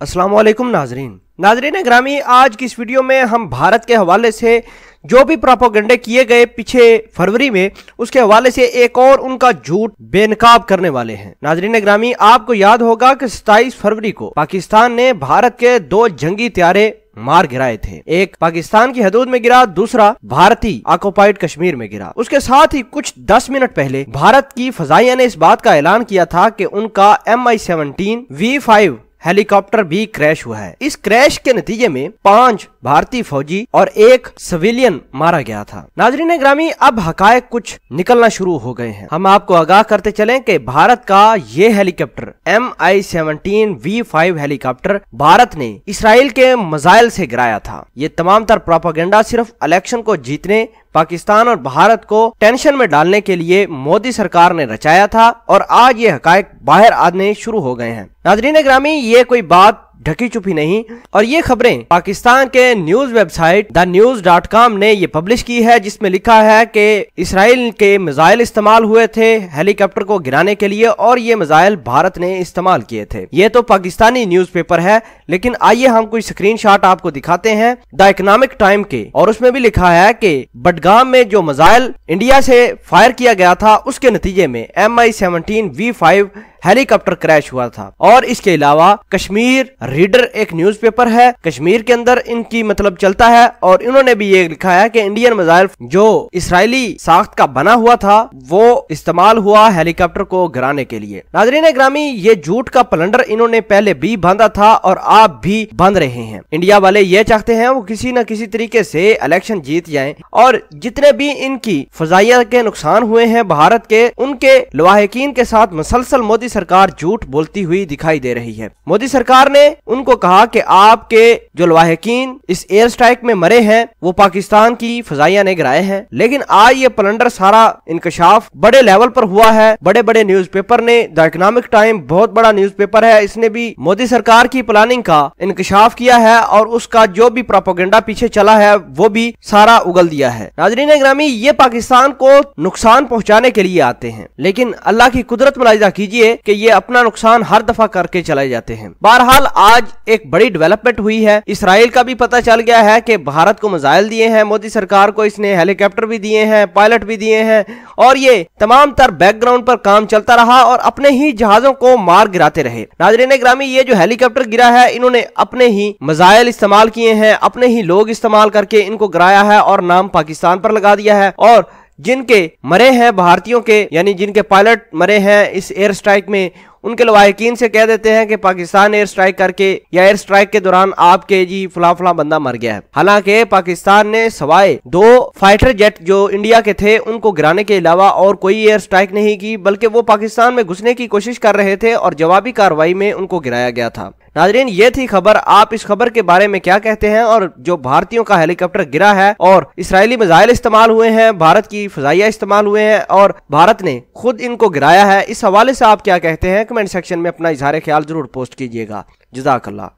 अस्सलाम वालेकुम नाजरीन ग्रामी, आज की इस वीडियो में हम भारत के हवाले से जो भी प्रोपेगेंडे किए गए पीछे फरवरी में, उसके हवाले से एक और उनका झूठ बेनकाब करने वाले हैं। नाजरीन ग्रामी, आपको याद होगा कि 27 फरवरी को पाकिस्तान ने भारत के 2 जंगी त्यारे मार गिराए थे। एक पाकिस्तान की हदूद में गिरा, दूसरा भारतीय ऑक्युपाइड कश्मीर में गिरा। उसके साथ ही कुछ 10 मिनट पहले भारत की फजाइया ने इस बात का ऐलान किया था कि उनका MI-17 V5 हेलीकॉप्टर भी क्रैश हुआ है। इस क्रैश के नतीजे में 5 भारतीय फौजी और 1 सिविलियन मारा गया था। नाजरीन ग्रामी, अब हकायक कुछ निकलना शुरू हो गए हैं। हम आपको आगाह करते चलें कि भारत का ये helicopter MI-17 V5 helicopter Bharat ने इसराइल के मिसाइल से गिराया था। ये तमाम तर प्रोपेगेंडा सिर्फ इलेक्शन को जीतने, पाकिस्तान और भारत को टेंशन में डालने के लिए मोदी सरकार ने रचाया था और आज ये हकायक बाहर आने शुरू हो गए हैं। नाज़रीन ग्रामी, ये कोई बात ढकी छुपी नहीं और ये खबरें पाकिस्तान के न्यूज वेबसाइट thenews.com ने ये पब्लिश की है, जिसमें लिखा है कि इसराइल के मिसाइल इस्तेमाल हुए थे हेलीकॉप्टर को गिराने के लिए और ये मिसाइल भारत ने इस्तेमाल किए थे। ये तो पाकिस्तानी न्यूज़पेपर है, लेकिन आइए हम कुछ स्क्रीनशॉट आपको दिखाते हैं द इकोनॉमिक टाइम के, और उसमें भी लिखा है कि बडगाम में जो मिसाइल इंडिया से फायर किया गया था उसके नतीजे में MI-17 V5 हेलीकॉप्टर क्रैश हुआ था। और इसके अलावा कश्मीर रीडर एक न्यूज़पेपर है, कश्मीर के अंदर इनकी मतलब चलता है और इन्होंने भी ये लिखा है कि इंडियन मिसाइल जो इसराइली साख्त का बना हुआ था वो इस्तेमाल हुआ हेलीकॉप्टर को गिराने के लिए। नाज़रीन ग्रामी, ये झूठ का पलंडर इन्होंने पहले भी बांधा था और आप भी बांध रहे हैं। इंडिया वाले ये चाहते हैं वो किसी न किसी तरीके से इलेक्शन जीत जाएं और जितने भी इनकी फजाइया के नुकसान हुए हैं भारत के, उनके लवाहिकीन के साथ मुसलसल मोदी सरकार झूठ बोलती हुई दिखाई दे रही है। मोदी सरकार ने उनको कहा कि आपके जो लवाहिकीन इस एयर स्ट्राइक में मरे हैं वो पाकिस्तान की फजाइया ने गिराए हैं, लेकिन आज ये पलंडर सारा इंकशाफ बड़े लेवल पर हुआ है। बड़े बड़े न्यूज़पेपर ने, द इकोनॉमिक टाइम बहुत बड़ा न्यूज़पेपर है, इसने भी मोदी सरकार की प्लानिंग का इंकशाफ किया है और उसका जो भी प्रोपेगेंडा पीछे चला है वो भी सारा उगल दिया है। नाज़रीन ग्रामी, ये पाकिस्तान को नुकसान पहुंचाने के लिए आते हैं, लेकिन अल्लाह की कुदरत मुलाहिजा कीजिए कि ये अपना नुकसान हर दफा करके चले जाते हैं। बहरहाल आज एक बड़ी डेवलपमेंट हुई है। इसराइल का भी पता चल गया है कि भारत को मिसाइल दिए हैं मोदी सरकार को, इसने हेलीकॉप्टर भी दिए हैं, पायलट भी दिए हैं और ये तमाम तर बैकग्राउंड पर काम चलता रहा और अपने ही जहाजों को मार गिराते रहे। नाज़रीन ग्रामी, ये जो हेलीकॉप्टर गिरा है इन्होंने अपने ही मिसाइल इस्तेमाल किए हैं, अपने ही लोग इस्तेमाल करके इनको गिराया है और नाम पाकिस्तान पर लगा दिया है। और जिनके मरे हैं भारतीयों के, यानी जिनके पायलट मरे हैं इस एयर स्ट्राइक में, उनके लवाहिकीन से कह देते हैं कि पाकिस्तान एयर स्ट्राइक करके या एयर स्ट्राइक के दौरान आपके जी फला बंदा मर गया है। हालांकि पाकिस्तान ने सवाए 2 फाइटर जेट जो इंडिया के थे उनको गिराने के अलावा और कोई एयर स्ट्राइक नहीं की, बल्कि वो पाकिस्तान में घुसने की कोशिश कर रहे थे और जवाबी कार्रवाई में उनको गिराया गया था। नाजरीन, ये थी खबर। आप इस खबर के बारे में क्या कहते हैं? और जो भारतीयों का हेलीकॉप्टर गिरा है और इसराइली मिसाइल इस्तेमाल हुए हैं, भारत की फजाइया इस्तेमाल हुए हैं और भारत ने खुद इनको गिराया है, इस हवाले से आप क्या कहते हैं? कमेंट सेक्शन में अपना इजहार ख्याल जरूर पोस्ट कीजिएगा। जज़ाकल्लाह।